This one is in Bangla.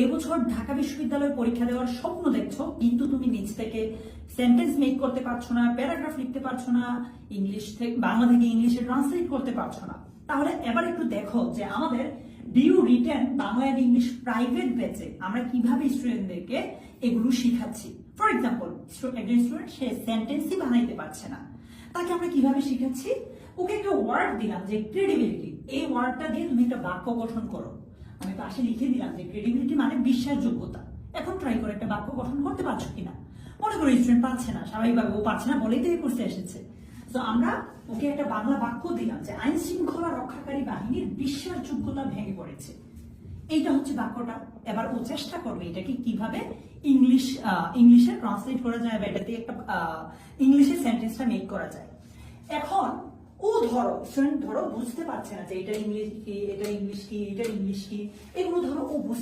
এবছর ঢাকা বিশ্ববিদ্যালয়ে পরীক্ষা দেওয়ার স্বপ্ন দেখছো, কিন্তু তুমি নিজ থেকে সেন্টেন্স মেক করতে পারছো না, প্যারাগ্রাফ লিখতে পারছো না, ইংলিশ থেকে বাংলা থেকে ইংলিশে ট্রান্সলেট করতে পারছো না, তাহলে এবার একটু দেখো যে আমাদের DU written Bangla and English private ব্যাচে আমরা কিভাবে স্টুডেন্টদেরকে এগুলো শিখাচ্ছি। ফর এক্সাম্পল, একজন স্টুডেন্ট সে সেন্টেন্সই বানাইতে পারছে না, তাকে আমরা কিভাবে শিখাচ্ছি? ওকে একটা ওয়ার্ড দিলাম যে ক্রেডিবিলিটি, এই ওয়ার্ডটা দিয়ে তুমি একটা বাক্য গঠন করো। আমি পাশে লিখে দিলাম যে ক্রেডিবিলিটি মানে বিশ্বাসযোগ্যতা। এখন ট্রাই করে একটা বাক্য গঠন করতে পারছো কিনা। মনে করো স্টুডেন্ট পারছে না, স্বাভাবিকভাবে ও পারছে না বলেই তো এই কোর্সে এসেছে। তো আমরা ওকে একটা বাংলা বাক্য দিলাম যে আইন শৃঙ্খলা রক্ষাকারী বাহিনীর বিশ্বাসযোগ্যতা ভেঙে পড়েছে। এইটা হচ্ছে বাক্যটা। এবার ও চেষ্টা করবে এটাকে কিভাবে ইংলিশে ট্রান্সলেট করা যায় বা এটাতে একটা ইংলিশের সেন্টেন্সটা মেক করা যায়। এখন ও স্টুডেন্ট ধরো বুঝতে পারছে না যে এটা ইংলিশ কি, এটা ইংলিশ কি, এটা ইংলিশ কি, এগুলো ধরো ও